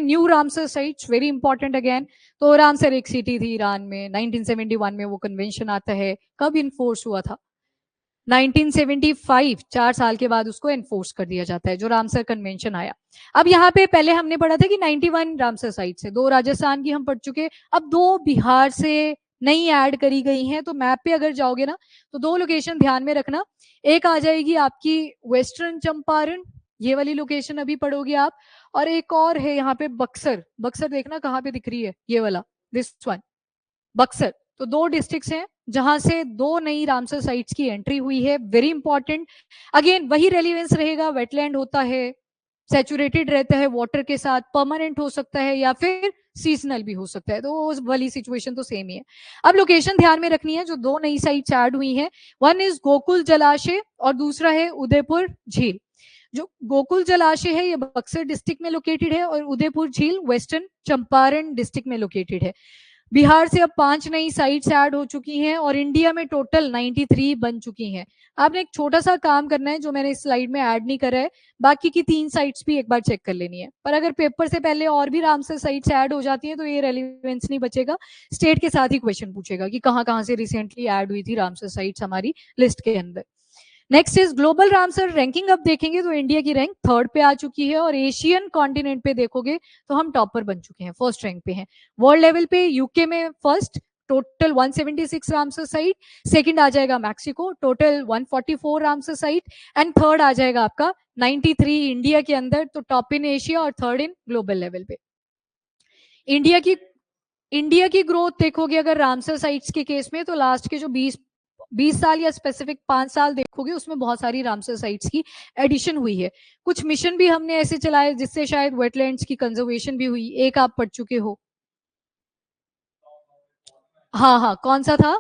New Ramsar sites very important again. तो Ramsar एक city थी ईरान में, 1971 में वो कन्वेंशन आता है। कब इन्फोर्स हुआ था? 1975, 4 साल के बाद उसको एनफोर्स कर दिया जाता है, जो रामसर कन्वेंशन आया। अब यहाँ पे पहले हमने पढ़ा था कि 91 रामसर साइट्स है, 2 राजस्थान की हम पढ़ चुके, अब 2 बिहार से नई ऐड करी गई हैं। तो मैप पे अगर जाओगे ना तो 2 लोकेशन ध्यान में रखना। एक आ जाएगी आपकी वेस्टर्न चंपारण, ये वाली लोकेशन अभी पढ़ोगे आप, और एक और है यहाँ पे बक्सर। बक्सर देखना कहाँ पे दिख रही है, ये वाला, दिस वन, बक्सर। तो 2 डिस्ट्रिक्ट्स हैं जहां से 2 नई रामसर साइट्स की एंट्री हुई है, वेरी इंपॉर्टेंट। अगेन वही रेलिवेंस रहेगा, वेटलैंड होता है, सैचुरेटेड रहता है वाटर के साथ, परमानेंट हो सकता है या फिर सीजनल भी हो सकता है, तो उस वाली सिचुएशन तो सेम ही है। अब लोकेशन ध्यान में रखनी है, जो 2 नई साइट्स ऐड हुई हैं, वन इज गोकुल जलाशय और दूसरा है उदयपुर झील। जो गोकुल जलाशय है ये बक्सर डिस्ट्रिक्ट में लोकेटेड है और उदयपुर झील वेस्टर्न चंपारण डिस्ट्रिक्ट में लोकेटेड है। बिहार से अब 5 नई साइट्स ऐड हो चुकी हैं और इंडिया में टोटल 93 बन चुकी हैं। आपने एक छोटा सा काम करना है जो मैंने इस स्लाइड में ऐड नहीं करा है, बाकी की 3 साइट्स भी एक बार चेक कर लेनी है। पर अगर पेपर से पहले और भी रामसर साइट्स ऐड हो जाती हैं तो ये रेलिवेंस नहीं बचेगा, स्टेट के साथ ही क्वेश्चन पूछेगा कि कहाँ कहाँ से रिसेंटली ऐड हुई थी रामसर साइट्स हमारी लिस्ट के अंदर। Next is global Ramsar ranking. अब देखेंगे तो इंडिया की रैंक 3rd पे आ चुकी है और एशियन कॉन्टिनेंट पे देखोगे तो हम टॉपर बन चुके हैं, 1st रैंक पे हैं। वर्ल्ड लेवल पे यूके में first, total 176 Ramsar site. Second आ जाएगा Mexico, total 144 Ramsar site. And third आ जाएगा आपका 93 इंडिया के अंदर, तो टॉप इन एशिया और थर्ड इन ग्लोबल लेवल पे। इंडिया की ग्रोथ देखोगे अगर रामसर साइट्स के केस में, तो लास्ट के जो 20 साल या स्पेसिफिक 5 साल देखोगे उसमें बहुत सारी रामसर साइट्स की एडिशन हुई है। कुछ मिशन भी हमने ऐसे चलाए जिससे शायद वेटलैंड्स की कंजर्वेशन भी हुई, एक आप पढ़ चुके हो। हाँ हाँ, कौन सा था?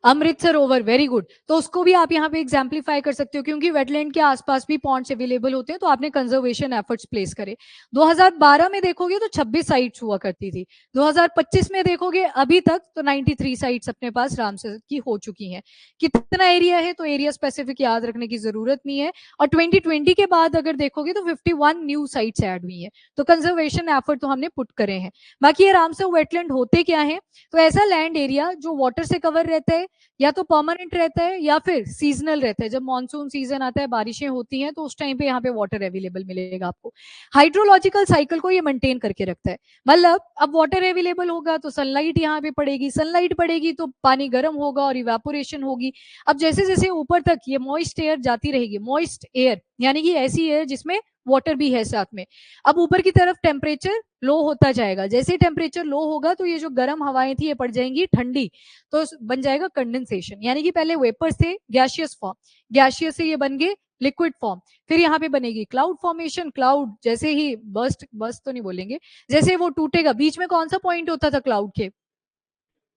Amrit Sarovar, very good. तो उसको भी आप यहाँ पे एग्जाम्पलीफाई कर सकते हो, क्योंकि वेटलैंड के आसपास भी पॉन्ड्स अवेलेबल होते हैं, तो आपने कंजर्वेशन एफर्ट्स प्लेस करे। 2012 में देखोगे तो 26 साइट्स हुआ करती थी। 2025 में देखोगे अभी तक तो 93 साइट्स अपने पास रामसर की हो चुकी हैं। कितना एरिया है तो एरिया स्पेसिफिक याद रखने की जरूरत नहीं है। और 2020 के बाद अगर देखोगे तो 51 न्यू साइट्स ऐड हुई है, तो कंजर्वेशन एफर्ट तो हमने पुट करे हैं। बाकी ये रामसर वेटलैंड होते क्या है, तो ऐसा लैंड एरिया जो वाटर से कवर रहता है, या तो परमानेंट रहता है या फिर सीजनल रहता है। जब मानसून सीजन आता है, बारिशें होती हैं, तो उस टाइम पे यहाँ पे वाटर अवेलेबल मिलेगा आपको। हाइड्रोलॉजिकल साइकिल को ये मेंटेन करके रखता है। मतलब अब वाटर अवेलेबल होगा तो सनलाइट यहाँ पे पड़ेगी, सनलाइट पड़ेगी तो पानी गर्म होगा और इवेपोरेशन होगी। अब जैसे जैसे ऊपर तक ये मॉइस्ट एयर जाती रहेगी, मॉइस्ट एयर यानी कि ऐसी एयर जिसमें वाटर भी है साथ में। अब ऊपर की तरफ टेम्परेचर लो होता जाएगा, जैसे टेम्परेचर लो होगा तो ये जो गर्म हवाएं थी ये पड़ जाएंगी ठंडी, तो बन जाएगा कंडेंसेशन। यानी कि पहले वेपर्स थे गैसियस फॉर्म, गैसियस से ये बन गए लिक्विड फॉर्म, फिर यहाँ पे बनेगी क्लाउड फॉर्मेशन। क्लाउड जैसे ही बस्ट तो नहीं बोलेंगे, जैसे वो टूटेगा, बीच में कौन सा पॉइंट होता था क्लाउड के?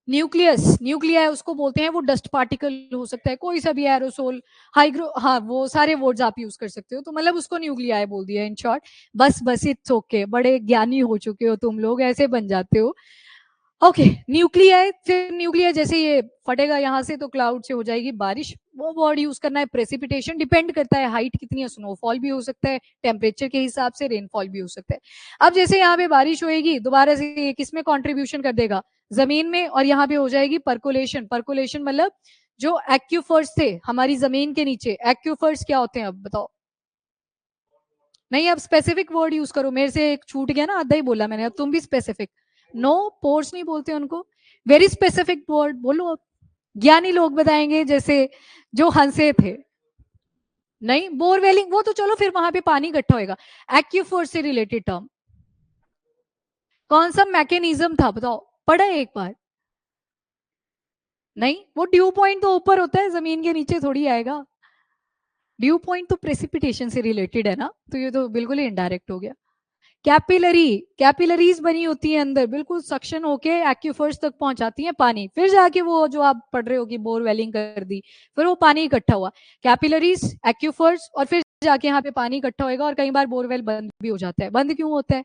न्यूक्लियस, न्यूक्लिया उसको बोलते हैं। वो डस्ट पार्टिकल हो सकता है, कोई सा भी एरोसोल, हाइग्रो, हाँ वो सारे वर्ड्स आप यूज कर सकते हो, तो मतलब उसको न्यूक्लिया बोल दिया इन शॉर्ट। बस इट्स ओके, बड़े ज्ञानी हो चुके हो तुम लोग, ऐसे बन जाते हो। ओके, न्यूक्लिया, फिर न्यूक्लिया जैसे ये फटेगा यहाँ से तो क्लाउड से हो जाएगी बारिश। वो वर्ड यूज करना है, प्रेसिपिटेशन डिपेंड करता है हाइट कितनी है, स्नोफॉल भी हो सकता है, टेम्परेचर के हिसाब से रेनफॉल भी हो सकता है। अब जैसे यहाँ पे बारिश होएगी दोबारा से, ये किसमें कंट्रीब्यूशन कर देगा? जमीन में, और यहाँ पे हो जाएगी पर्कुलेशन। पर्कुलेशन मतलब जो एक्यूफर्स थे हमारी जमीन के नीचे, एक्यूफर्स क्या होते हैं अब बताओ? नहीं, अब स्पेसिफिक वर्ड यूज करो, मेरे से एक छूट गया ना, आधा ही बोला मैंने, अब तुम भी स्पेसिफिक। नो, पोर्स नहीं बोलते उनको, वेरी स्पेसिफिक वर्ड बोलो अब। ज्ञानी लोग बताएंगे, जैसे जो हंसे थे। नहीं, बोरवेलिंग वो तो चलो फिर वहां पे पानी इकट्ठा होएगा। एक्यूफोर्स से रिलेटेड टर्म कौन सा मैकेनिज्म था बताओ, पढ़ा है एक बार? नहीं, वो ड्यू पॉइंट तो ऊपर होता है, जमीन के नीचे थोड़ी आएगा। ड्यू पॉइंट तो प्रेसिपिटेशन से रिलेटेड है ना, तो ये तो बिल्कुल ही इनडायरेक्ट हो गया। कैपिलरी, कैपिलरीज बनी होती है अंदर, बिल्कुल सक्शन होके एक्यूफर्स तक पहुंचाती है पानी, फिर जाके वो जो आप पढ़ रहे हो कि बोरवेलिंग कर दी, फिर वो पानी इकट्ठा हुआ। कैपिलरीज, एक्यूफर्स, और फिर जाके यहाँ पे पानी इकट्ठा होएगा। और कई बार बोरवेल बंद भी हो जाता है। बंद क्यों होता है?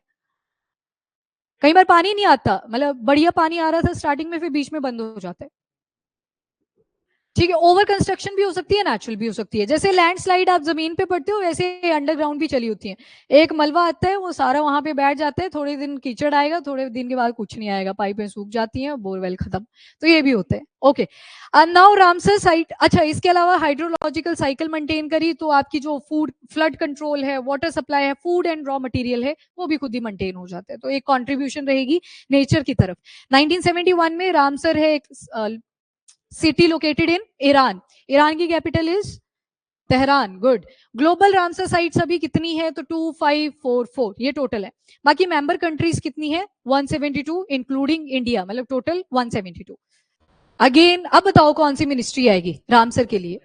कई बार पानी नहीं आता, मतलब बढ़िया पानी आ रहा था स्टार्टिंग में, फिर बीच में बंद हो जाता है। ठीक है, ओवर कंस्ट्रक्शन भी हो सकती है, नेचुरल भी हो सकती है। जैसे लैंडस्लाइड आप जमीन पे पड़ते हो, वैसे अंडरग्राउंड भी चली होती है। एक मलबा आता है, वो सारा वहां पे बैठ जाता है, थोड़े दिन कीचड़ आएगा, थोड़े दिन के बाद कुछ नहीं आएगा, पाइपें सूख जाती हैं, बोरवेल खत्म। तो ये भी होता है। Okay, now Ramsar site. अच्छा, इसके अलावा हाइड्रोलॉजिकल साइकिल मेंटेन करी तो आपकी जो फूड फ्लड कंट्रोल है, वाटर सप्लाई है, फूड एंड रॉ मटेरियल है, वो भी खुद ही मेंटेन हो जाता है। तो एक कंट्रीब्यूशन रहेगी नेचर की तरफ। 1971 में रामसर है एक city located in Iran. Iran की capital is Tehran. Good. Global Ramsar sites अभी कितनी है? तो 2544 ये टोटल है। बाकी मेंबर कंट्रीज कितनी है? 172 इंक्लूडिंग इंडिया, मतलब टोटल 172। अगेन अब बताओ कौन सी मिनिस्ट्री आएगी रामसर के लिए?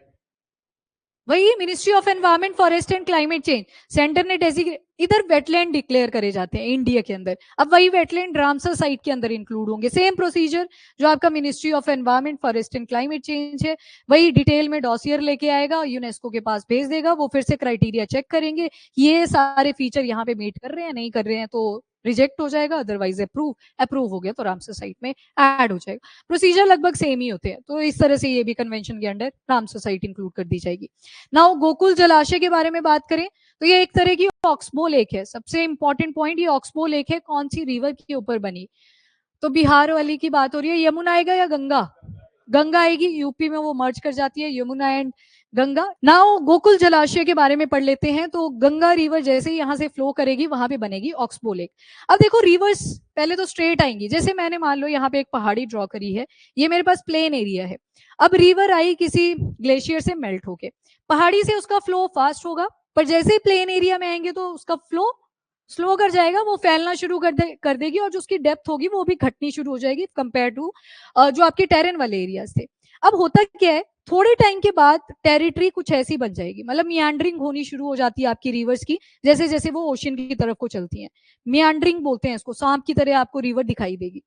वही ministry of environment, forest and climate change. Centre ने डेजिग्नेट, इधर वेटलैंड डिक्लेयर करे जाते हैं इंडिया के अंदर। अब वही वेटलैंड रामसर साइट के अंदर इंक्लूड होंगे। सेम प्रोसीजर जो आपका ministry of environment, forest and climate change है, वही डिटेल में डॉसियर लेके आएगा, यूनेस्को के पास भेज देगा, वो फिर से क्राइटेरिया चेक करेंगे, ये सारे फीचर यहाँ पे मीट कर रहे हैं, नहीं कर रहे हैं तो रिजेक्ट हो जाएगा, अदरवाइज अप्रूव। अप्रूव हो गया तो रामसर साइट में ऐड हो जाएगा। प्रोसीजर लगभग सेम ही होते हैं। तो इस तरह से ये भी कन्वेंशन के अंडर रामसर साइट इंक्लूड कर दी जाएगी। नाउ गोकुल जलाशय के बारे में बात करें तो ये एक तरह की ऑक्सबो लेक है। सबसे इंपॉर्टेंट पॉइंट, ये ऑक्सबो लेक है कौन सी रिवर के ऊपर बनी? तो बिहार वाली की बात हो रही है। यमुना आएगा या गंगा? गंगा आएगी, यूपी में वो मर्ज कर जाती है यमुना एंड गंगा। नाउ गोकुल जलाशय के बारे में पढ़ लेते हैं। तो गंगा रिवर जैसे ही यहाँ से फ्लो करेगी वहां पे बनेगी ऑक्सबो लेक। अब देखो रिवर्स पहले तो स्ट्रेट आएंगी, जैसे मैंने मान लो यहाँ पे एक पहाड़ी ड्रॉ करी है, ये मेरे पास प्लेन एरिया है। अब रिवर आई किसी ग्लेशियर से मेल्ट होके, पहाड़ी से उसका फ्लो फास्ट होगा, पर जैसे ही प्लेन एरिया में आएंगे तो उसका फ्लो स्लो कर जाएगा, वो फैलना शुरू कर देगी, और जो उसकी डेप्थ होगी वो भी घटनी शुरू हो जाएगी कंपेयर टू जो आपके टेरेन वाले एरियाज थे। अब होता क्या है, थोड़े टाइम के बाद टेरिटरी कुछ ऐसी बन जाएगी, मतलब मियांड्रिंग होनी शुरू हो जाती है आपकी रिवर्स की, जैसे जैसे वो ओशन की तरफ को चलती हैं। मियांड्रिंग बोलते हैं इसको, सांप की तरह आपको रिवर दिखाई देगी।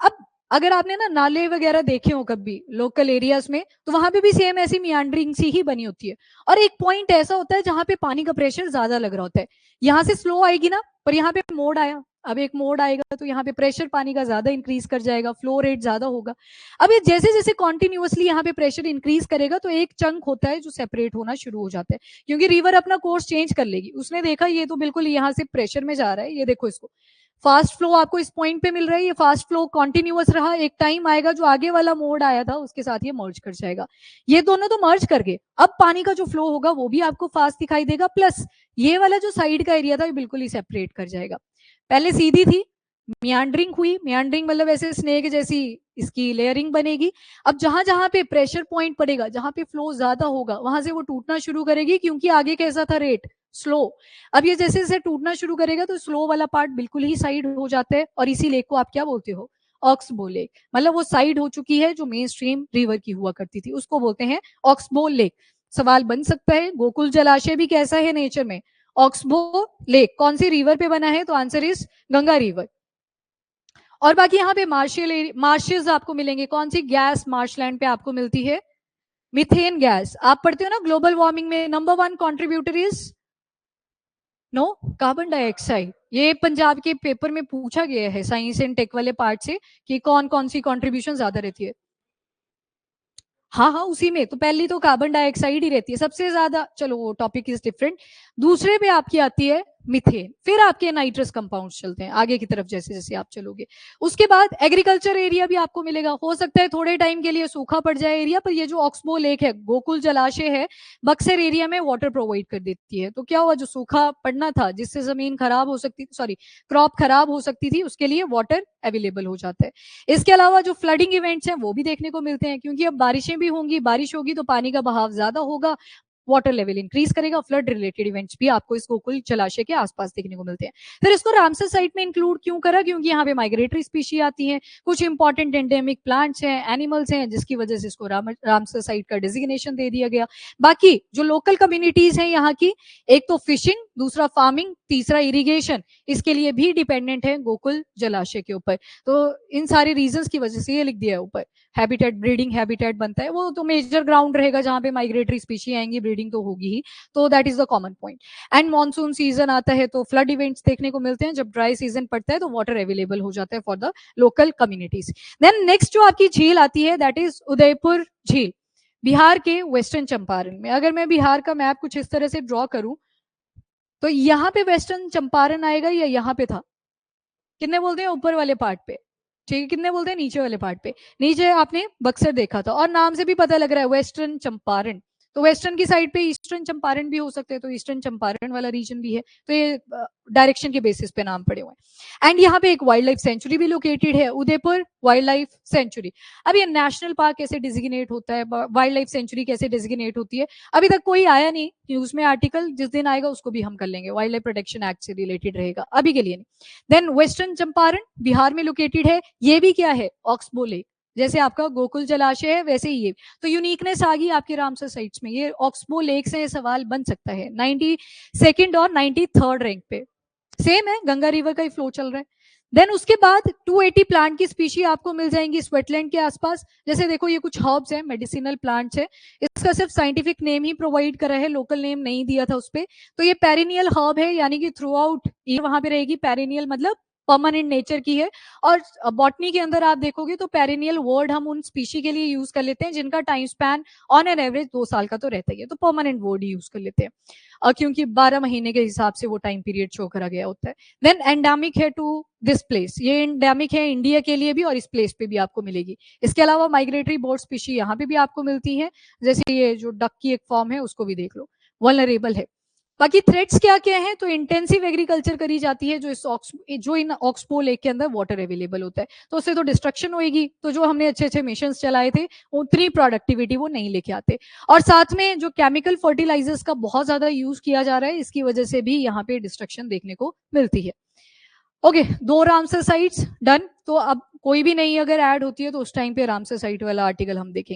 अब अगर आपने ना नाले वगैरह देखे हो कभी लोकल एरियाज में, तो वहां पे भी सेम ऐसी मियांड्रिंग सी ही बनी होती है। और एक पॉइंट ऐसा होता है जहां पे पानी का प्रेशर ज्यादा लग रहा होता है, यहाँ से स्लो आएगी ना, पर यहाँ पे मोड आया, अब एक मोड आएगा तो यहाँ पे प्रेशर पानी का ज्यादा इंक्रीज कर जाएगा, फ्लो रेट ज्यादा होगा। अब ये जैसे जैसे कॉन्टिन्यूअसली यहाँ पे प्रेशर इंक्रीज करेगा तो एक चंक होता है जो सेपरेट होना शुरू हो जाता है, क्योंकि रिवर अपना कोर्स चेंज कर लेगी। उसने देखा ये तो बिल्कुल यहाँ से प्रेशर में जा रहा है, ये देखो इसको फास्ट फ्लो आपको इस पॉइंट पे मिल रहा है, ये फास्ट फ्लो कॉन्टिन्यूअस रहा, एक टाइम आएगा जो आगे वाला मोड आया था उसके साथ ये मर्ज कर जाएगा। ये दोनों तो मर्ज कर गए, अब पानी का जो फ्लो होगा वो भी आपको फास्ट दिखाई देगा, प्लस ये वाला जो साइड का एरिया था ये बिल्कुल ही सेपरेट कर जाएगा। पहले सीधी थी, मियांड्रिंग हुई, मियांड्रिंग मतलब ऐसे स्नेक जैसी इसकी लेयरिंग बनेगी। अब जहां जहां पे प्रेशर पॉइंट पड़ेगा, जहां पे फ्लो ज्यादा होगा, वहां से वो टूटना शुरू करेगी, क्योंकि आगे कैसा था रेट स्लो। अब ये जैसे जैसे टूटना शुरू करेगा तो स्लो वाला पार्ट बिल्कुल ही साइड हो जाता है, और इसी लेक को आप क्या बोलते हो? Oxbow lake. मतलब वो साइड हो चुकी है, जो मेन स्ट्रीम रिवर की हुआ करती थी उसको बोलते हैं ऑक्सबो लेक। सवाल बन सकता है गोकुल जलाशय भी कैसा है नेचर में? Oxbow lake. कौन सी रिवर पे बना है? तो आंसर इज गंगा रिवर। और बाकी यहाँ पे मार्शेस आपको मिलेंगे। कौन सी गैस मार्शलैंड पे आपको मिलती है? Methane gas. आप पढ़ते हो ना ग्लोबल वार्मिंग में number 1 contributor is no carbon dioxide. ये पंजाब के पेपर में पूछा गया है साइंस एंड टेक वाले पार्ट से कि कौन कौन सी कॉन्ट्रीब्यूशन ज्यादा रहती है। हाँ हाँ, उसी में तो पहली तो कार्बन डाइऑक्साइड ही रहती है सबसे ज्यादा। चलो वो टॉपिक इज डिफरेंट। दूसरे पे आपकी आती है मीथेन, फिर आपके नाइट्रस कंपाउंड्स चलते हैं आगे की तरफ जैसे जैसे आप चलोगे। उसके बाद एग्रीकल्चर एरिया भी आपको मिलेगा। हो सकता है थोड़े टाइम के लिए सूखा पड़ जाए एरिया, पर ये जो ऑक्सबो लेक है, गोकुल जलाशय है, बक्सर एरिया में वाटर प्रोवाइड कर देती है। तो क्या हुआ, जो सूखा पड़ना था जिससे जमीन खराब हो सकती, सॉरी क्रॉप खराब हो सकती थी, उसके लिए वाटर अवेलेबल हो जाता है। इसके अलावा जो फ्लडिंग इवेंट्स हैं वो भी देखने को मिलते हैं, क्योंकि अब बारिशें भी होंगी, बारिश होगी तो पानी का बहाव ज्यादा होगा, वाटर लेवल इंक्रीज करेगा, फ्लड रिलेटेड इवेंट्स भी आपको इस गोकुल जलाशय के आसपास देखने को मिलते हैं। फिर इसको रामसर साइट में इंक्लूड क्यों करा? क्योंकि यहाँ पे माइग्रेटरी स्पीशी आती हैं, कुछ इंपॉर्टेंट एंडेमिक प्लांट्स हैं, एनिमल्स हैं, जिसकी वजह से इसको रामसर साइट का डिजिग्नेशन दे दिया गया। बाकी जो लोकल कम्युनिटीज हैं यहाँ की, एक तो फिशिंग, दूसरा फार्मिंग, तीसरा इरिगेशन, इसके लिए भी डिपेंडेंट है गोकुल जलाशय के ऊपर। तो इन सारे रीजंस की वजह से ये लिख दिया है ऊपर। हैबिटेट, ब्रीडिंग हैबिटेट बनता है, वो तो मेजर ग्राउंड रहेगा जहां पे माइग्रेटरी स्पीशी आएंगी, ब्रीडिंग तो होगी ही, तो that is the common point. And monsoon season आता है तो फ्लड इवेंट्स देखने को मिलते हैं, जब ड्राई सीजन पड़ता है तो वाटर अवेलेबल हो जाता है for the local communities. Then next जो आपकी झील आती है दैट इज उदयपुर झील। बिहार के वेस्टर्न चंपारण में, अगर मैं बिहार का मैप कुछ इस तरह से ड्रॉ करूं तो यहाँ पे वेस्टर्न चंपारण आएगा या यहाँ पे था? कितने बोलते हैं ऊपर वाले पार्ट पे? ठीक है, कितने बोलते हैं नीचे वाले पार्ट पे? नीचे आपने बक्सर देखा था और नाम से भी पता लग रहा है वेस्टर्न चंपारण, तो वेस्टर्न की साइड पे ईस्टर्न चंपारण भी हो सकते हैं, तो ईस्टर्न चंपारण वाला रीजन भी है, तो ये डायरेक्शन के बेसिस पे नाम पड़े हुए हैं। एंड यहाँ पे एक वाइल्ड लाइफ सेंचुरी भी लोकेटेड है, उदयपुर वाइल्ड लाइफ सेंचुरी। अब ये नेशनल पार्क कैसे डिजिग्नेट होता है, वाइल्ड लाइफ सेंचुरी कैसे डिजिग्नेट होती है, अभी तक कोई आया नहीं न्यूज में आर्टिकल, जिस दिन आएगा उसको भी हम कर लेंगे, वाइल्ड लाइफ प्रोटेक्शन एक्ट से रिलेटेड रहेगा, अभी के लिए नहीं। देन वेस्टर्न चंपारण बिहार में लोकेटेड है, ये भी क्या है, ऑक्सबो लेक, जैसे आपका गोकुल जलाशय है वैसे ही ये, तो यूनिकनेस आ गई आपके रामसर साइट्स में, ये ऑक्सबो लेक से सवाल बन सकता है। 92nd और 93rd रैंक पे, सेम है, गंगा रिवर का ही फ्लो चल रहा है। देन उसके बाद 280 प्लांट की स्पीशी आपको मिल जाएंगी स्वेटलैंड के आसपास, जैसे देखो ये कुछ हर्ब्स हैं, मेडिसिनल प्लांट्स है, इसका सिर्फ साइंटिफिक नेम ही प्रोवाइड करा है, लोकल नेम नहीं दिया था उस पे। तो ये पेरिनियल हर्ब है, यानी कि थ्रू आउट ये वहां पे रहेगी, पेरिनियल मतलब परमानेंट नेचर की है। और बॉटनी के अंदर आप देखोगे तो पेरिनियल वर्ड हम उन स्पीशी के लिए यूज कर लेते हैं जिनका time span on an average 2 साल का तो रहता ही है, तो परमानेंट वर्ड यूज कर लेते हैं, क्योंकि 12 महीने के हिसाब से वो टाइम पीरियड शो करा गया होता है। देन एंडेमिक है टू दिस प्लेस, ये एंडेमिक है इंडिया के लिए भी और इस प्लेस पे भी आपको मिलेगी। इसके अलावा माइग्रेटरी बर्ड स्पीशी यहाँ पे भी आपको मिलती है, जैसे ये जो डक की एक फॉर्म है उसको भी देख लो, वल्नरेबल है। बाकी थ्रेट्स क्या क्या हैं, तो इंटेंसिव एग्रीकल्चर करी जाती है जो इन ऑक्सबो लेक के अंदर वाटर अवेलेबल होता है, तो उससे तो डिस्ट्रक्शन होगी, तो जो हमने अच्छे अच्छे मिशन चलाए थे उतनी प्रोडक्टिविटी वो नहीं लेके आते। और साथ में जो केमिकल फर्टिलाइजर्स का बहुत ज्यादा यूज किया जा रहा है, इसकी वजह से भी यहाँ पे डिस्ट्रक्शन देखने को मिलती है। Okay, 2 Ramsar sites done. तो अब कोई भी नहीं अगर ऐड होती है तो उस टाइम पे रामसर साइट वाला आर्टिकल हम देखेंगे।